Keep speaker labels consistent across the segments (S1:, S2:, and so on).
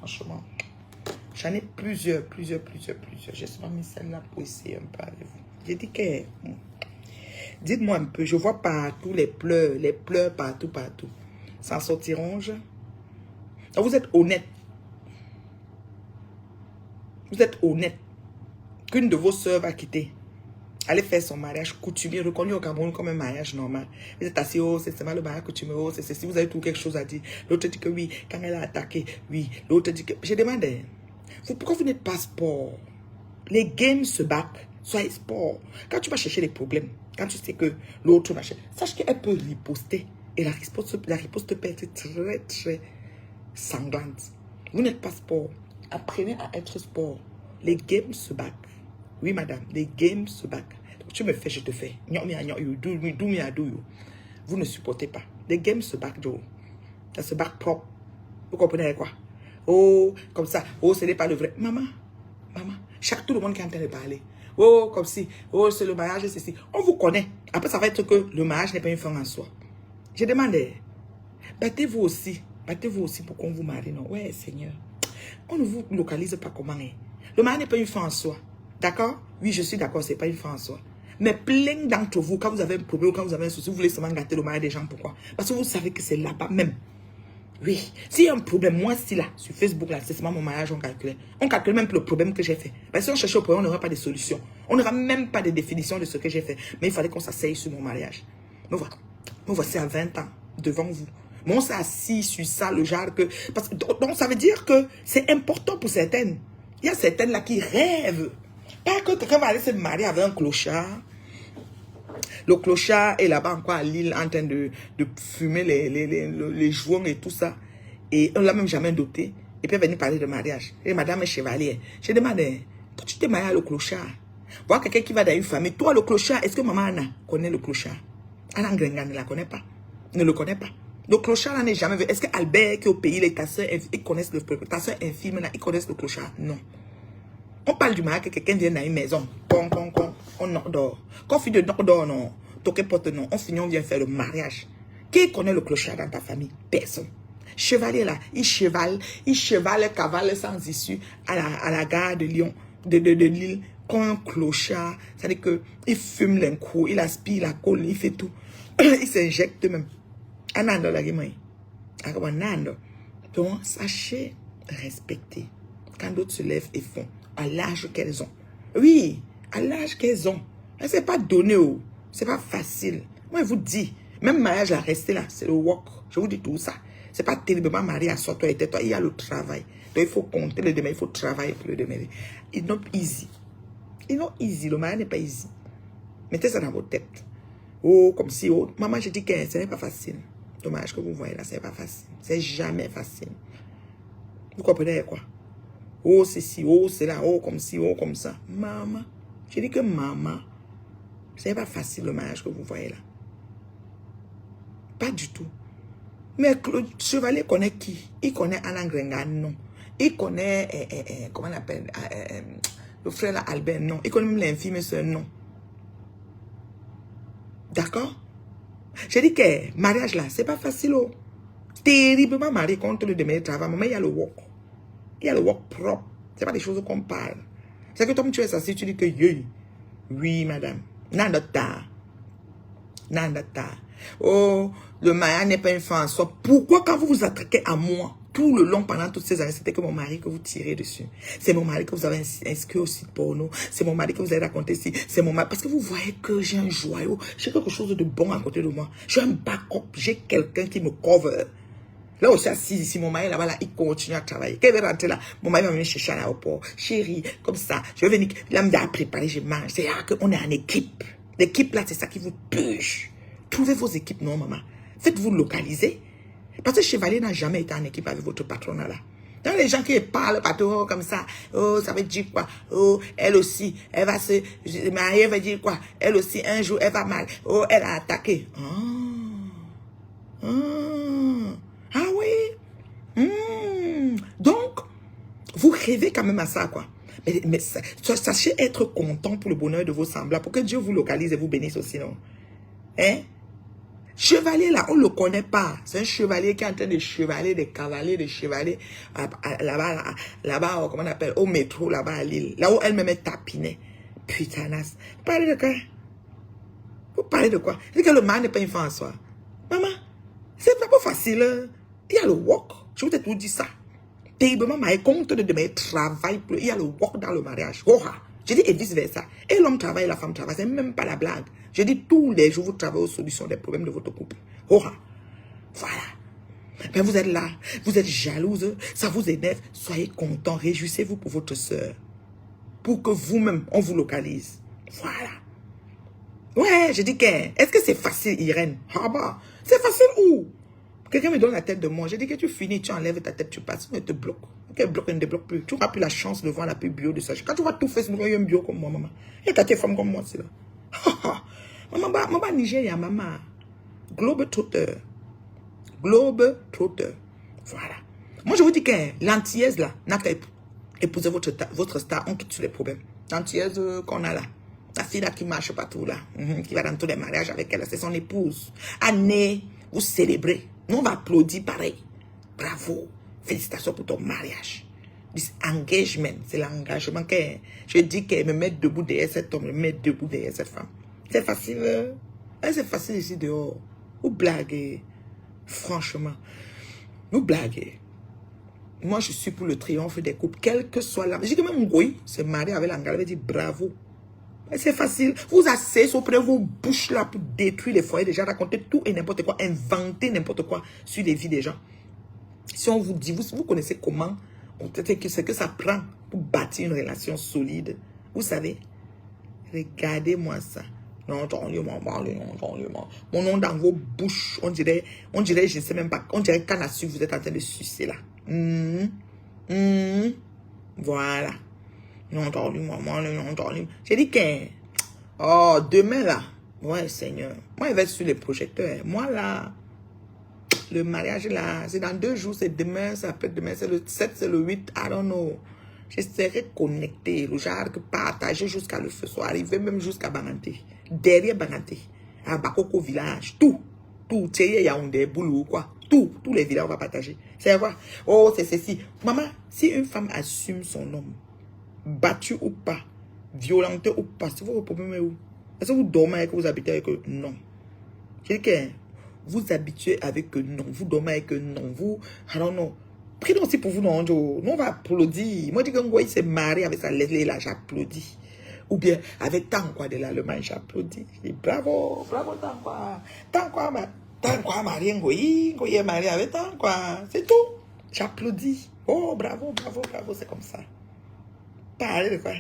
S1: franchement. J'en ai plusieurs. J'ai seulement mis celle-là pour essayer un peu avec vous. J'ai dit que... Dites-moi un peu, je vois partout les pleurs partout. S'en sortiront. Donc vous êtes honnête. Vous êtes honnête. Qu'une de vos sœurs va quitter. Allez faire son mariage coutumier, reconnu au Cameroun comme un mariage normal. Vous êtes assis, oh, c'est seulement le mariage coutumier, oh, c'est si vous avez tout quelque chose à dire. L'autre dit que oui, quand elle a attaqué, oui. L'autre dit que... Je demandais, pourquoi vous n'êtes pas sport? Les games se battent, soyez sport. Quand tu vas chercher les problèmes, quand tu sais que l'autre va chercher, sache qu'elle peut riposter. Et la riposte peut être très sanglante. Vous n'êtes pas sport. Apprenez à être sport. Les games se battent. Oui, madame, les games se battent. Donc, tu me fais, je te fais. Vous ne supportez pas. Les games se battent, Joe. Ça se bat propre. Vous comprenez quoi? Oh, comme ça. Oh, ce n'est pas le vrai. Maman. Tout le monde qui est en train de parler. Oh, comme si. Oh, c'est le mariage, c'est ceci. On vous connaît. Après, ça va être que le mariage n'est pas une fin en soi. J'ai demandé. Battez-vous aussi. Battez-vous aussi pour qu'on vous marie, non? Ouais, Seigneur. On ne vous localise pas comment. Le mariage n'est pas une fin en soi. D'accord? Oui, je suis d'accord, ce n'est pas une fin en soi. Mais plein d'entre vous, quand vous avez un problème, quand vous avez un souci, vous voulez seulement gâter le mariage des gens. Pourquoi? Parce que vous savez que c'est là-bas même. Oui. S'il y a un problème, moi, si là, sur Facebook, là, c'est seulement mon mariage, on calculait. On calcule même le problème que j'ai fait. Parce que si on cherchait au problème, on n'aura pas de solution. On n'aura même pas de définition de ce que j'ai fait. Mais il fallait qu'on s'asseye sur mon mariage. Me voici à 20 ans, devant vous. Mais on s'est assis sur ça, le genre que... Donc, ça veut dire que c'est important pour certaines. Il y a certaines là qui rêvent. Pas que quelqu'un va aller se marier avec un clochard. Le clochard est là-bas encore à Lille en train de fumer les joints et tout ça. Et on ne l'a même jamais doté. Et puis venir parler de mariage. Et madame est chevalier. Je demande, toi tu t'es marié à le clochard. Voir quelqu'un qui va dans une famille. Toi le clochard, est-ce que maman Anna connaît le clochard? Anna Ngrenga ne la connaît pas. Ne le connaît pas. Le clochard n'est jamais vu. Est-ce que Albert qui est au pays, les ta soeur, ils connaissent ta soeur infirme, ils connaissent le clochard? Non. On parle du mariage que quelqu'un vient dans une maison. On dort. Quand on finit de dort, non. Toquer porte, non. On finit, on vient faire le mariage. Qui connaît le clochard dans ta famille? Personne. Chevalier là, il chevale, cavale sans issue à la gare de Lyon, de Lille, comme un clochard. C'est-à-dire qu'il fume les coups, il aspire la colle, il fait tout. Il s'injecte même. Anando la guimay. Donc, sachez respecter. Quand d'autres se lèvent et font, à l'âge qu'elles ont. Oui, à l'âge qu'elles ont. Mais c'est pas donné, oh. C'est pas facile. Moi, je vous dis, même mariage à rester là, c'est le work. Je vous dis tout ça. C'est pas terriblement marié à soi, toi et toi. Il y a le travail. Donc, il faut compter le demain, il faut travailler pour le demain. It's not easy. It's not easy. Le mariage n'est pas easy. Mettez ça dans votre tête. Oh, comme si, oh, maman, je dis que ce n'est pas facile. Le mariage que vous voyez là, c'est pas facile. C'est jamais facile. Vous comprenez quoi? Oh, c'est ci, oh, c'est là, oh, comme ci, oh, comme ça. Maman, je dis que maman, c'est pas facile le mariage que vous voyez là. Pas du tout. Mais le chevalier connaît qui? Il connaît Anna Ngrenga, non. Il connaît, comment on appelle, le frère là, Albert, non. Il connaît même l'infime sœur, non. D'accord? J'ai dit que mariage là, c'est pas facile, oh. Terriblement marié contre le demain de travail, mais il y a le work. Il y a le work propre. C'est pas des choses qu'on parle. C'est que toi, tu es assis, tu dis que oui, madame. Nandata. Oh, le mariage n'est pas une fin en soi. Pourquoi quand vous vous attaquez à moi, tout le long, pendant toutes ces années, c'était que mon mari que vous tirez dessus. C'est mon mari que vous avez inscrit au site porno. C'est mon mari que vous avez raconté ici. C'est mon mari. Parce que vous voyez que j'ai un joyau. J'ai quelque chose de bon à côté de moi. J'ai un backup. J'ai quelqu'un qui me cover. Là aussi, assis ici, mon mari là-bas, là, il continue à travailler. Quand il va rentrer là, mon mari va venir chercher à l'aéroport. Chérie, comme ça, je vais venir. Là, me dire, préparer, je mange. C'est là qu'on est en équipe. L'équipe là, c'est ça qui vous push. Trouvez vos équipes, non, maman. Faites-vous localiser. Parce que Chevalier n'a jamais été en équipe avec votre patron là. Donc les gens qui parlent patron comme ça, oh, ça veut dire quoi? Oh, elle aussi, elle va se marier, elle va dire quoi? Elle aussi, un jour, elle va mal. Oh, elle a attaqué. Ah oui. Donc, vous rêvez quand même à ça, quoi. Mais sachez être content pour le bonheur de vos semblables, pour que Dieu vous localise et vous bénisse aussi, non? Hein? Chevalier, là, on ne le connaît pas. C'est un chevalier qui est en train de chevaler des cavaliers, de chevaler là-bas, comment on appelle, au métro, là-bas à Lille. Là où elle-même est tapinée. Putanasse. Vous parlez de quoi? Vous parlez de quoi? C'est que le mal n'est pas une fin en soi. Maman, c'est pas facile. Hein? Il y a le walk. Je vous ai tout dit ça. Terriblement, ma compte de demain travail. Il y a le walk dans le mariage. Oh, je dis et vice versa. Et l'homme travaille et la femme travaille. C'est même pas la blague. Je dis tous les jours, vous travaillez aux solutions des problèmes de votre couple. Oh, voilà. Ben, vous êtes là. Vous êtes jalouse. Ça vous énerve. Soyez content. Réjouissez-vous pour votre soeur. Pour que vous-même, on vous localise. Voilà. Ouais, je dis que, est-ce que c'est facile, Irène? Ah bah, c'est facile où? Quelqu'un me donne la tête de moi. Je dis que tu finis, tu enlèves ta tête, tu passes, on te bloque. Ok, bloque, ne te débloque plus. Tu n'auras plus la chance de voir la pub bio de ça. Quand tu vois tout Facebook, il y a un bio comme moi, maman. Il y a ta femme comme moi, c'est là. Maman, Nigeria, maman. Globe Trotter. Globe Trotter. Voilà. Moi, je vous dis que l'antillaise, là, n'a qu'à épouser votre star, on quitte sur les problèmes. L'antillaise qu'on a là. La fille là qui marche partout là, qui va dans tous les mariages avec elle, c'est son épouse. Année, vous célébrez. Nous, on va applaudir pareil. Bravo. Félicitations pour ton mariage. This engagement, c'est l'engagement que je dis qu'elle me met debout derrière cet homme, me met debout derrière cette femme. C'est facile. C'est facile ici dehors. Vous blaguez. Franchement. Vous blaguez. Moi, je suis pour le triomphe des couples, quel que soit la... Je dis que même Ngoï se marie avec l'Angale, elle dit bravo. C'est facile. Vous asseyez auprès de vos bouches là pour détruire les foyers des gens, raconter tout et n'importe quoi, inventer n'importe quoi sur les vies des gens. Si on vous dit, vous connaissez comment, ce que ça prend pour bâtir une relation solide. Vous savez, regardez-moi ça. Non, mon nom dans vos bouches, on dirait, je ne sais même pas, on dirait qu'à la suite, vous êtes en train de sucer là. Voilà. Non, j'ai dit que, oh, demain là, ouais, Seigneur, moi, il va être sur les projecteurs. Moi là, le mariage là, c'est dans 2 jours, c'est demain, ça peut être demain, c'est le 7, c'est le 8, I don't know. Je serai connecté, le genre que partager jusqu'à le feu soir, arriver même jusqu'à Banganté, derrière Banganté, à Bakoko village, tout, Théié, Yaoundé, Boulou, quoi, tous les villages, on va partager. C'est quoi? Oh, c'est ceci. Maman, si une femme assume son homme, battu ou pas, violenté ou pas, c'est votre problème est où? Est-ce que vous dormez avec eux, vous habitez avec eux? Non. Je dis que vous habituez avec eux, non. Vous dormez avec eux, non. Vous, I don't know. Prenons aussi pour vous, non. Nous, on va applaudir. Moi, je dis qu'un gars, il s'est marié avec sa Leslie là, j'applaudis. Ou bien avec Tankwa de l'Allemagne, j'applaudis. Je dis bravo, bravo Tankwa. Tankwa marié, Ngoï est marié avec Tankwa. C'est tout. J'applaudis. Oh, bravo, bravo, bravo, c'est comme ça. Parlez de quoi?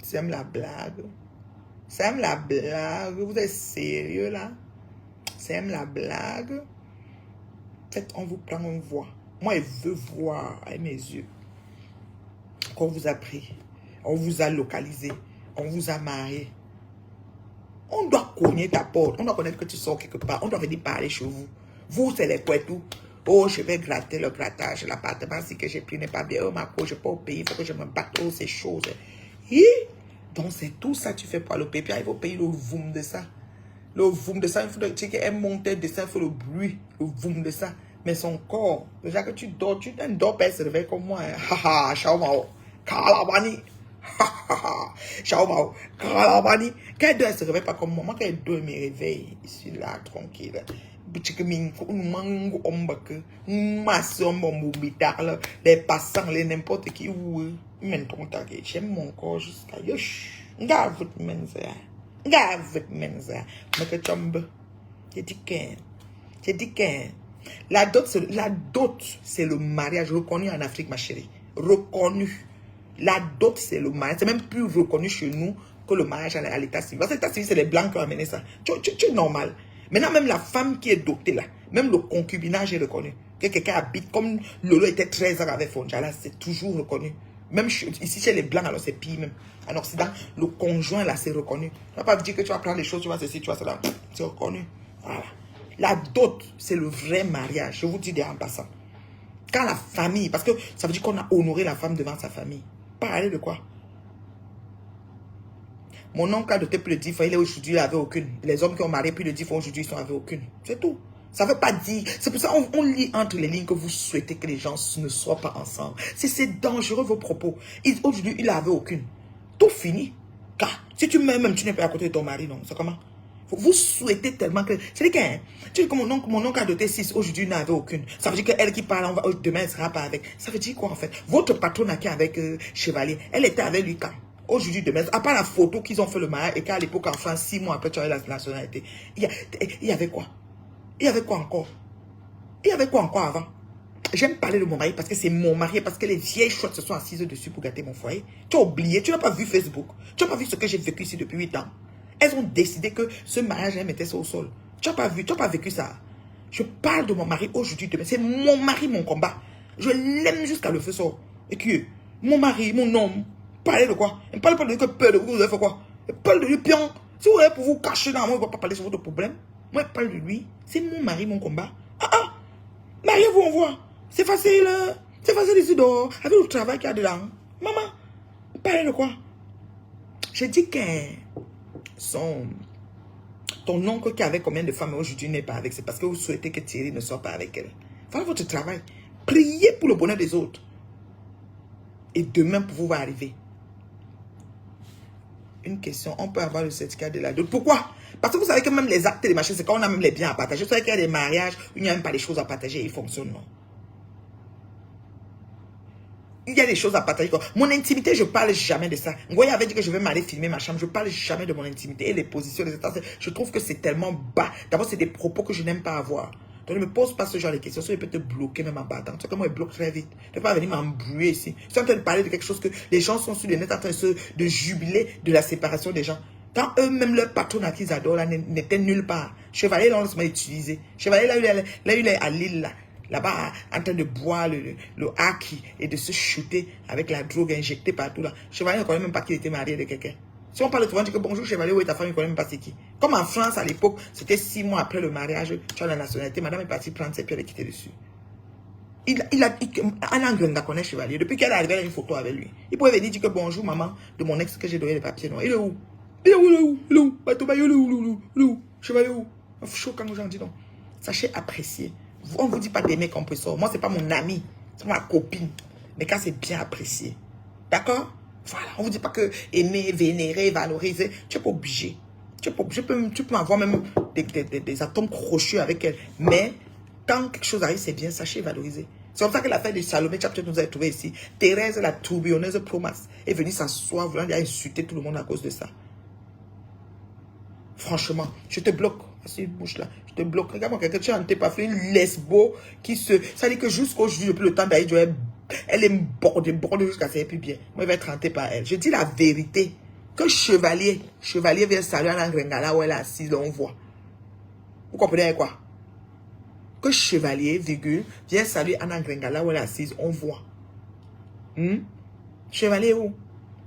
S1: C'est la blague. C'est la blague. Vous êtes sérieux là? C'est la blague. Peut-être on vous prend, on voit. Moi, je veux voir avec mes yeux qu'on vous a pris. On vous a localisé. On vous a marié. On doit cogner ta porte. On doit connaître que tu sors quelque part. On doit venir parler chez vous. Vous, c'est les poitou. Oh, je vais gratter le grattage. L'appartement, si que j'ai pris n'est pas bien. Oh, ma cour, je ne peux pas payer. Il faut que je me batte. Oh, ces choses. Donc, c'est tout ça que tu fais pour le payer. Puis, il faut payer le voum de ça. Le voum de ça, il faut qu'elle monte de ça, il faut le bruit. Le voum de ça. Mais son corps, déjà que tu dors, tu ne dors pas, elle se réveille comme moi. Haha, Shaomao. Kalabani. Haha, Shaomao. Kalabani. Quand elle dort, elle se réveille pas comme moi. Moi, quand elle dort, elle me réveille. Je suis là, tranquille. Les passants, les n'importe qui, j'aime mon corps jusqu'à yosh. Gave menza. Mais que tombe. J'ai dit que la dot, c'est le mariage reconnu en Afrique, ma chérie. Reconnu. La dot, c'est le mariage. C'est même plus reconnu chez nous que le mariage à l'état civil. Parce que l'état civil, c'est les blancs qui ont amené ça. Tu es normal. Maintenant, même la femme qui est dotée là, même le concubinage est reconnu. Que quelqu'un habite, comme Lolo était 13 ans avec Fonjala, c'est toujours reconnu. Même ici, chez les blancs, alors c'est pire même. En Occident, le conjoint là, c'est reconnu. Tu ne vas pas dire que tu vas prendre les choses, tu vas ceci, tu vas cela. C'est reconnu. Voilà. La dot, c'est le vrai mariage. Je vous dis des en passant. Quand la famille, parce que ça veut dire qu'on a honoré la femme devant sa famille. Parler de quoi? Mon oncle a doté plus de 10 fois, il est aujourd'hui, il n'avait aucune. Les hommes qui ont marié plus de 10 fois aujourd'hui, ils sont avec aucune. C'est tout. Ça ne veut pas dire. C'est pour ça qu'on lit entre les lignes que vous souhaitez que les gens ne soient pas ensemble. C'est dangereux vos propos. Aujourd'hui, il n'avait aucune. Tout fini. Car si tu meurs même, tu n'es pas à côté de ton mari, non. C'est comment? Vous souhaitez tellement que... C'est que, hein, tu dis que mon oncle a doté 6, aujourd'hui il n'avait aucune. Ça veut dire qu'elle qui parle, demain elle ne sera pas avec. Ça veut dire quoi en fait? Votre patronne qui est avec Chevalier, elle était avec lui quand? Aujourd'hui, demain, à part la photo qu'ils ont fait le mariage et qu'à l'époque en France, 6 mois après tu avais la nationalité. Il y avait quoi? Il y avait quoi encore? Il y avait quoi encore avant? J'aime parler de mon mari parce que c'est mon mari, parce que les vieilles chouettes se sont assises dessus pour gâter mon foyer. Tu as oublié, tu n'as pas vu Facebook. Tu n'as pas vu ce que j'ai vécu ici depuis 8 ans. Elles ont décidé que ce mariage, elles mettaient ça au sol. Tu n'as pas vu, tu n'as pas vécu ça. Je parle de mon mari aujourd'hui, demain. C'est mon mari, mon combat. Je l'aime jusqu'à le feu sort. Et qui mon mari, mon homme. Parlez de quoi? Il ne parle pas de que peur de vous, vous avez fait quoi? Il parle de lui, pion. Si vous avez pour vous cacher dans moi, il ne va pas parler sur votre problème. Moi, il parle de lui. C'est mon mari, mon combat. Ah! Mariez-vous, on voit. C'est facile. C'est facile ici dehors. Avec le travail qu'il y a dedans. Maman, parlez de quoi? Je dis que ton oncle qui avait combien de femmes aujourd'hui n'est pas avec. C'est parce que vous souhaitez que Thierry ne soit pas avec elle. Faites votre travail. Priez pour le bonheur des autres. Et demain, pour vous va arriver. Une question. On peut avoir le certificat de la dot. Pourquoi? Parce que vous savez que même les actes et les machins, c'est quand on a même les biens à partager. Vous savez qu'il y a des mariages où il n'y a même pas des choses à partager et ils fonctionnent, non? Il y a des choses à partager. Mon intimité, je ne parle jamais de ça. Ngoye avait dit que je vais m'aller filmer ma chambre. Je ne parle jamais de mon intimité et les positions, les états. Je trouve que c'est tellement bas. D'abord, c'est des propos que je n'aime pas avoir. Donc, ne me pose pas ce genre de questions. Sinon, je peux te bloquer même en battant. Tu sais que moi, il bloque très vite. Tu ne peux pas venir m'embrouiller ici. Je suis en train de parler de quelque chose que les gens sont sur le net en train de jubiler de la séparation des gens. Quand eux-mêmes, leur patron qu'ils adorent, n'était nulle part. Chevalier, là, on m'a utilisé. Chevalier, là, il est à Lille, là. Là-bas, en train de boire le haki et de se shooter avec la drogue injectée partout là. Chevalier ne connaît même pas qu'il était marié de quelqu'un. Si on parle souvent, on dit que bonjour Chevalier, où est ta femme, il ne connaît même pas c'est qui. Comme en France à l'époque, c'était 6 mois après le mariage, tu as la nationalité, madame est partie prendre ses pieds et quitter dessus. Anna Ngrenga connaît Chevalier. Depuis qu'elle est arrivée, elle a une photo avec lui. Il pouvait venir dire que bonjour maman de mon ex que j'ai donné les papiers. Non, il est où? Il est où? Il est où? Il est où? Il est où? Il est où? Chevalier où? Chaud quand j'en dis non. Sachez apprécier. On ne vous dit pas d'aimer compresseur. Moi, ce n'est pas mon ami. C'est ma copine. Mais quand c'est bien apprécié. D'accord? Voilà. On ne vous dit pas que aimer, vénérer, valoriser. Tu n'es pas obligé. Tu peux avoir même des atomes crochus avec elle. Mais quand quelque chose arrive, c'est bien. Sachez valoriser. C'est comme ça que l'affaire de Salomé Chapchep nous a trouvé ici. Thérèse, la tourbillonneuse Promas, est venue s'asseoir, voulant insulter tout le monde à cause de ça. Franchement, je te bloque. C'est une bouche là. Je te bloque. Regarde-moi, quelqu'un, tu n'as pas fait une lesbo qui se... Ça dit que jusqu'aujourd'hui, depuis le temps d'Aïdjo, elle est bordée jusqu'à ça et puis bien. Moi, je vais être hanté par elle. Je dis la vérité. Que Chevalier vient saluer Anna Ngrenga où elle est assise, là, on voit. Vous comprenez quoi? Que Chevalier, virgule, vient saluer Anna Ngrenga où elle est assise, on voit. Chevalier où?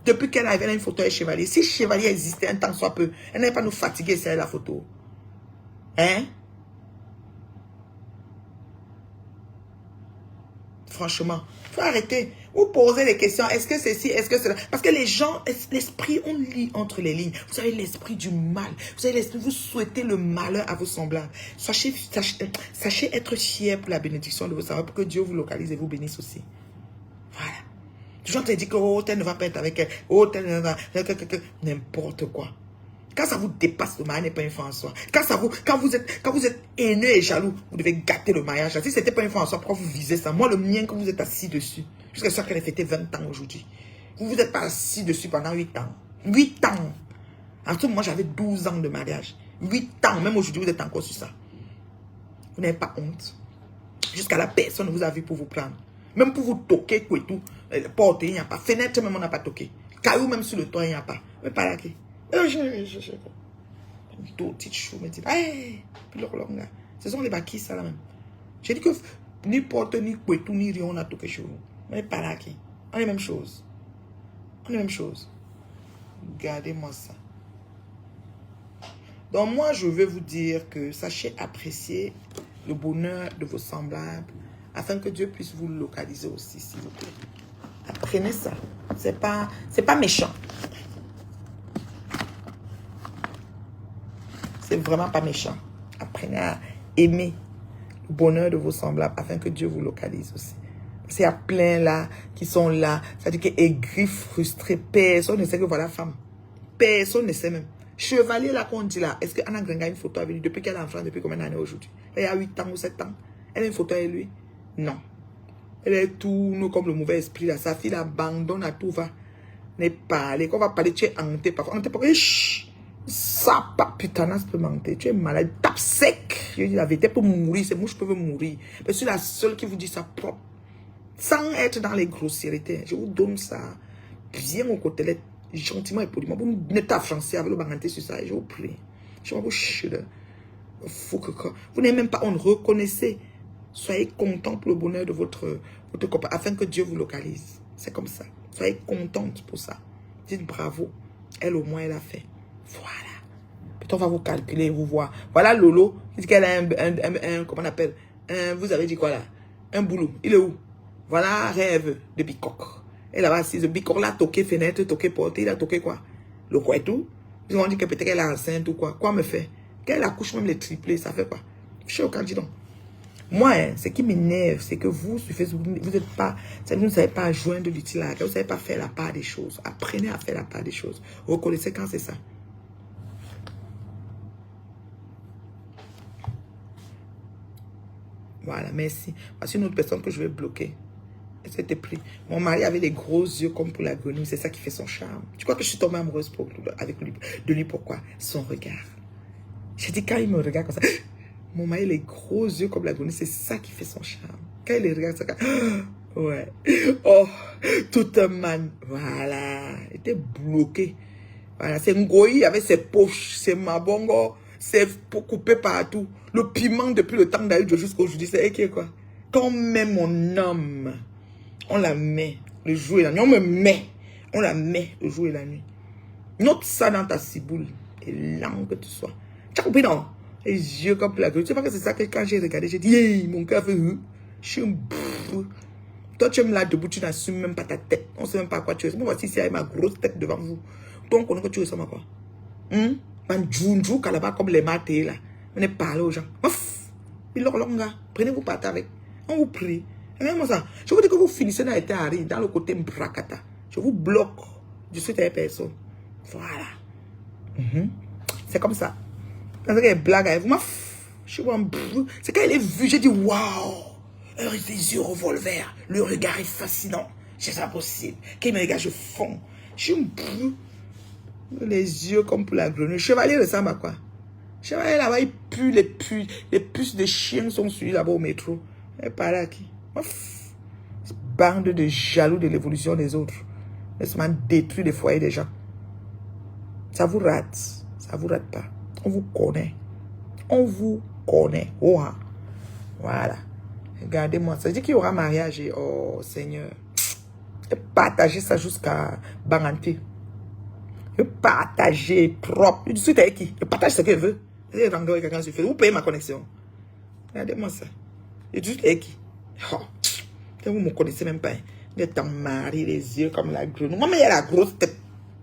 S1: Depuis qu'elle avait une photo avec Chevalier. Si Chevalier existait un temps soit peu, elle n'allait pas nous fatiguer, c'est la photo. Hein? Franchement, il faut arrêter. Vous posez les questions. Est-ce que c'est ci? Est-ce que c'est là? Parce que les gens, l'esprit, on lit entre les lignes. Vous avez l'esprit du mal. Vous avez l'esprit, vous souhaitez le malheur à vos semblables. Sachez être fiers pour la bénédiction de vos semblables, pour que Dieu vous localise et vous bénisse aussi. Voilà. Toujours te dit que oh, tel ne va pas être avec elle. Oh, tel ne va... N'importe quoi. Quand ça vous dépasse, le mariage n'est pas un fin en soi. Quand vous êtes haineux et jaloux, vous devez gâter le mariage. Si ce n'était pas un fin en soi, pourquoi vous visez ça? Moi, le mien, quand vous êtes assis dessus, jusqu'à ce qu'elle ait fêté 20 ans aujourd'hui, vous vous êtes pas assis dessus pendant 8 ans. 8 ans. En tout moment, j'avais 12 ans de mariage. 8 ans. Même aujourd'hui, vous êtes encore sur ça. Vous n'avez pas honte. Jusqu'à la personne vous a vu pour vous prendre. Même pour vous toquer, quoi et tout. Porte, il n'y a pas. Fenêtre, même on n'a pas toqué. Caillou, même sur le toit, il n'y a pas. Mais pas là. Une petite chou, me dit, hey, ce sont les baquis, ça là même. J'ai dit que ni porte, ni couetou, ni rien, on a toqué chez vous. Mais pas là. On est la même chose. On est la même chose. Regardez-moi ça. Donc moi, je veux vous dire que sachez apprécier le bonheur de vos semblables afin que Dieu puisse vous localiser aussi, s'il vous plaît. Apprenez ça. C'est pas méchant. c'est vraiment pas méchant. Apprenez à aimer le bonheur de vos semblables afin que Dieu vous localise aussi. Parce qu'il y a plein là qui sont là. C'est-à-dire que aigris, frustrés, personne ne sait que voilà femme. Personne ne sait même. Chevalier là qu'on dit là, est-ce que Anna Grenga a une photo avec lui depuis qu'elle est en France, depuis combien d'années aujourd'hui? Elle a 8 ans ou 7 ans. Elle a une photo avec lui? Non. Elle est tout, nous comme le mauvais esprit là. Sa fille l'abandonne à tout va. N'est pas allé. Quand on va parler, tu es hanté parfois. Hanté parfois. Ça pas putain, ça peut mentir. Tu es malade. Tape sec. Je dis la vérité pour mourir. C'est moi je peux mourir. Mais je suis la seule qui vous dit ça propre. Sans être dans les grossièretés. Je vous donne ça bien au côté, gentiment et poliment. Vous n'êtes pas français avec le baranté sur ça. Et je vous prie. Je vous chie. Vous n'êtes même pas, on reconnaissez. Soyez content pour le bonheur de votre copain, afin que Dieu vous localise. C'est comme ça. Soyez contente pour ça. Dites bravo. Elle au moins, elle a fait. Voilà. Puis on va vous calculer, vous voir. Voilà Lolo. Il dit qu'elle a un comment on appelle? Vous avez dit quoi là? Un boulot. Il est où? Voilà rêve de Bicoque. Elle va assise. Bicoque là, toqué fenêtre, toqué porte. Il a toqué quoi? Le quoi et tout. Ils ont dit que peut-être qu'elle est enceinte ou quoi. Quoi me fait? Qu'elle accouche même les triplés, ça fait quoi? Je suis au candidat. Moi, hein, ce qui m'énerve, c'est que vous, sur Facebook, vous ne savez pas joindre l'utile à vous ne savez pas faire la part des choses. Apprenez à faire la part des choses. Reconnaissez quand c'est ça. Voilà, merci. Voici une autre personne que je vais bloquer. C'était pris. Mon mari avait les gros yeux comme pour la grenouille. C'est ça qui fait son charme. Tu crois que je suis tombée amoureuse avec lui, de lui? Pourquoi? Son regard. J'ai dit, quand il me regarde comme ça... Mon mari, les gros yeux comme la grenouille, c'est ça qui fait son charme. Quand il les regarde, ça... Ouais. Oh, tout un man. Voilà. Il était bloqué. Voilà. C'est Ngoï avec ses poches, ses mabongo, ses peaux coupées partout. Le piment depuis le temps d'Aïdjo jusqu'à aujourd'hui, c'est qui quoi? Quand on met mon homme, on la met le jour et la nuit. On me met. On la met le jour et la nuit. Note ça dans ta ciboule. Et langue que tu sois. Tu as compris, non? Les yeux comme la gueule. Tu sais pas que c'est ça que quand j'ai regardé, j'ai dit, hey, mon cœur fait je suis un toi, tu es là debout, tu n'assumes même pas ta tête. On ne sait même pas à quoi tu es. Moi, voici ici avec ma grosse tête devant vous. Toi, on connaît que tu ressembles à quoi? Man, djounjou, kalaba, comme les matés là. On est parlé aux gens. Ouf! Prenez-vous part avec. On vous prie. Même ça. Je vous dis que vous finissez dans l'état aride, dans le côté mbrakata. Je vous bloque. Je suis telle personne. Voilà. C'est comme ça. Quand elle blague avec vous, c'est quand elle est vue, j'ai dit waouh, des yeux revolver, le regard est fascinant, c'est pas possible. Quand il me regarde, je fonds. Je suis les yeux comme pour la grenouille. Chevalier ressemble à quoi? Chevalier là-bas, il pue les puces de chiens sont suivies là-bas au métro. Elle parle à qui? Bande de jaloux de l'évolution des autres. Laisse-moi détruire les foyers des gens. Ça vous rate. Ça vous rate pas. On vous connaît. On vous connaît. Oh, voilà. Regardez-moi. Ça dit qu'il y aura mariage. Et, oh, Seigneur. Et partagez ça jusqu'à Baranté. Et partagez propre. Je suis avec qui? Je partage ce qu'elle veut. Vous payez ma connexion. Regardez-moi ça. Je suis avec qui? Oh. Vous ne me connaissez même pas. Il est en mari, les yeux comme la grenouille. Moi, mais il a la grosse tête.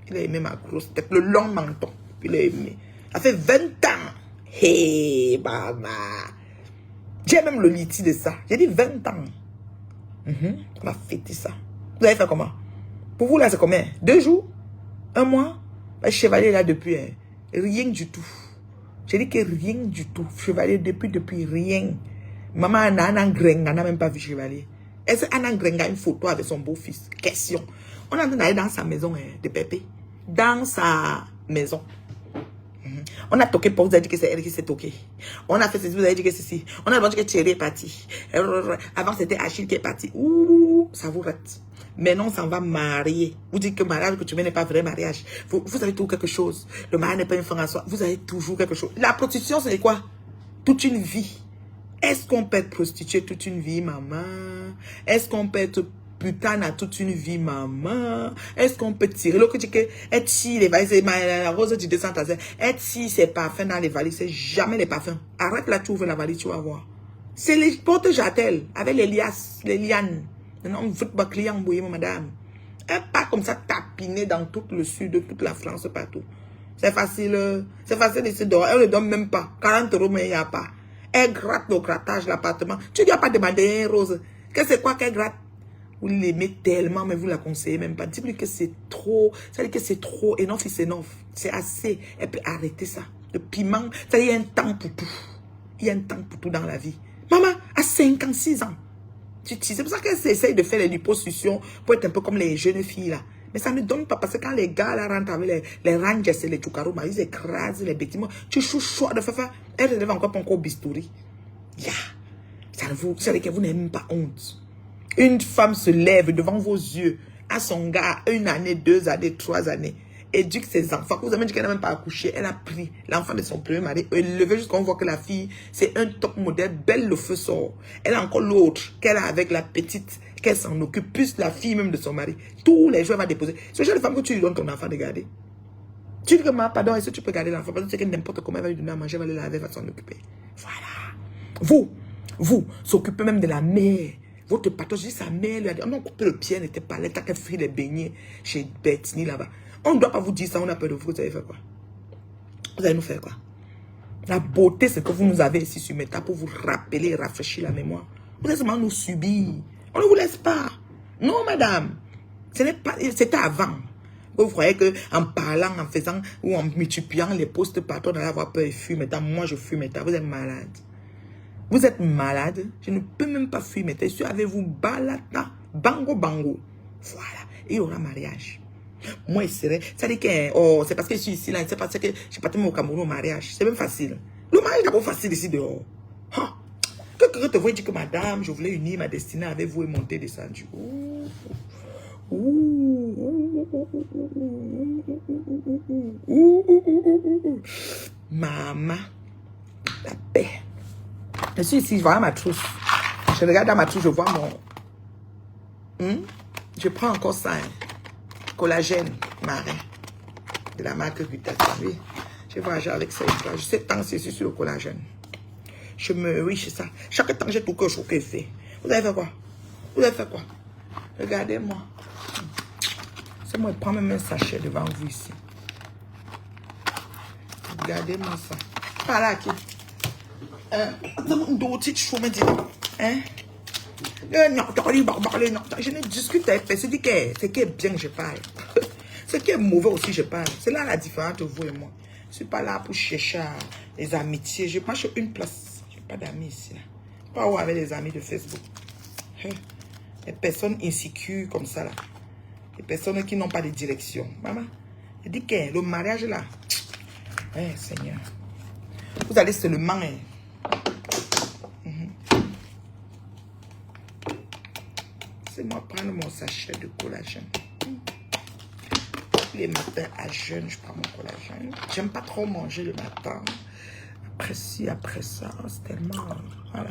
S1: Il a aimé ma grosse tête. Le long menton. Il a aimé. Ça fait 20 ans. Hey, maman. J'ai même le liti de ça. J'ai dit 20 ans. On a fêté ça. Vous avez fait comment? Pour vous, là, c'est combien? 2 jours? 1 mois? Le chevalier, là, depuis, hein, rien du tout. J'ai dit que rien du tout. Chevalier, depuis rien. Maman, Anna Grenga n'a même pas vu chevalier. Est-ce qu'Anna Grenga a une photo avec son beau-fils? Question. On est en train d'aller dans sa maison, hein, de Pépé. Dans sa maison. On a toqué pour vous avez dit que c'est elle qui s'est toqué. On a fait ceci, vous avez dit que c'est ceci. On a dit que Thierry est parti. Avant, c'était Achille qui est parti. Ouh, ça vous rate. Maintenant, on s'en va marier. Vous dites que le mariage que tu mets n'est pas vrai mariage. Vous avez toujours quelque chose. Le mariage n'est pas une fin en soi. Vous avez toujours quelque chose. La prostitution, c'est quoi? Toute une vie. Est-ce qu'on peut être prostituée toute une vie, maman? Est-ce qu'on peut être putain à toute une vie, maman? Est-ce qu'on peut tirer? L'autre dit que, et si les valises, la rose du 200 et si c'est parfum dans les valises, c'est jamais les parfums. Arrête là, tu ouvres la valise, tu vas voir. C'est les portes jatelles, avec les liasses, les lianes. Non, vous faites pas client, vous voyez, madame. Et pas comme ça, tapiné dans tout le sud, toute la France, partout. C'est facile. C'est facile ici dehors. Elle ne donne même pas. 40 euros, mais il n'y a pas. Elle gratte le grattage, l'appartement. Tu ne lui as pas demandé, Rose. Qu'est-ce que c'est quoi qu'elle gratte? Vous l'aimez tellement, mais vous la conseillez même pas. Dites-lui que c'est trop. Ça veut dire que c'est trop. Enough is enough. C'est assez. Elle peut arrêter ça. Le piment, ça veut dire il y a un temps pour tout. Il y a un temps pour tout dans la vie. Maman, à 56 ans. C'est pour ça qu'elle essaye de faire les liposuctions pour être un peu comme les jeunes filles là. Mais ça ne donne pas parce que quand les gars là rentrent avec les rangers et les choukarouma, ils écrasent les bêtiments. Tu chouchoues de faire. Elle relève encore ton corps bistouri. Yeah. Ça veut dire que vous n'avez même pas honte. Une femme se lève devant vos yeux à son gars 1 année, 2 années, 3 années. Éduque ses enfants. Vous avez dit qu'elle n'a même pas accouché. Elle a pris l'enfant de son premier mari. Élevé jusqu'à on voit que la fille, c'est un top modèle. Belle, le feu sort. Elle a encore l'autre qu'elle a avec la petite, qu'elle s'en occupe. Plus la fille même de son mari. Tous les jours, elle va déposer. Ce genre de femme que tu lui donnes ton enfant de garder. Tu dis que, pardon, est-ce que tu peux garder l'enfant? Parce que tu sais que n'importe comment elle va lui donner à manger, elle va le laver, elle va s'en occuper. Voilà. Vous, s'occupez même de la mère. Votre patron, je dis sa mère lui a dit, on a coupé le pied, elle n'était pas là, t'as qu'à faire les beignets chez Bethany là-bas. On ne doit pas vous dire ça, on a peur de vous, vous allez faire quoi? Vous allez nous faire quoi? La beauté, c'est que vous nous avez ici sur Meta pour vous rappeler et rafraîchir la mémoire. Vous allez seulement nous subir. On ne vous laisse pas. Non, madame. Ce n'est pas, c'était avant. Vous croyez qu'en parlant, en faisant ou en multipliant les postes partout, on allait avoir peur et fuir Meta. Moi, je fuis Meta. Vous êtes malade. Vous êtes malade. Je ne peux même pas fuir Meta. Je suis avec vous. Balata. Bango, bango. Voilà. Et il y aura mariage. Moi, il serait. Ça dit que, oh, c'est parce que je suis ici, là. C'est parce que je suis parti au Cameroun au mariage. C'est même facile. Le mariage est d'abord facile ici dehors. Hein? Que quelqu'un te voit dire que madame, je voulais unir ma destinée avec vous et monter, descendu. Maman, la paix. Je suis ici, je vois ma trousse. Je regarde dans ma trousse, je vois mon. Je prends encore ça. Collagène marin. De la marque Vital. Oui. Je voyage avec ça. Je sais tant que c'est sur le collagène. Oui, c'est ça. Chaque temps, j'ai tout que je fais. Vous avez fait quoi? Vous avez fait quoi? Regardez-moi. C'est moi, je prends même un sachet devant vous ici. Regardez-moi ça. Par là, qui? D'autres choses, me dit. Hein? Je ne discute avec personne. C'est que ce qui est bien, je parle. Ce qui est mauvais aussi, je parle. C'est là la différence entre vous et moi. Je ne suis pas là pour chercher les amitiés. Je marche une place. Je n'ai pas d'amis ici. Pas où avec les amis de Facebook. Les personnes insécures comme ça là. Les personnes qui n'ont pas de direction. Maman, je dis que le mariage là. Seigneur. Vous allez seulement. C'est moi prendre mon sachet de collagène. Les matins à jeûne, je prends mon collagène. J'aime pas trop manger le matin. Après ci, après ça, c'est tellement. Voilà.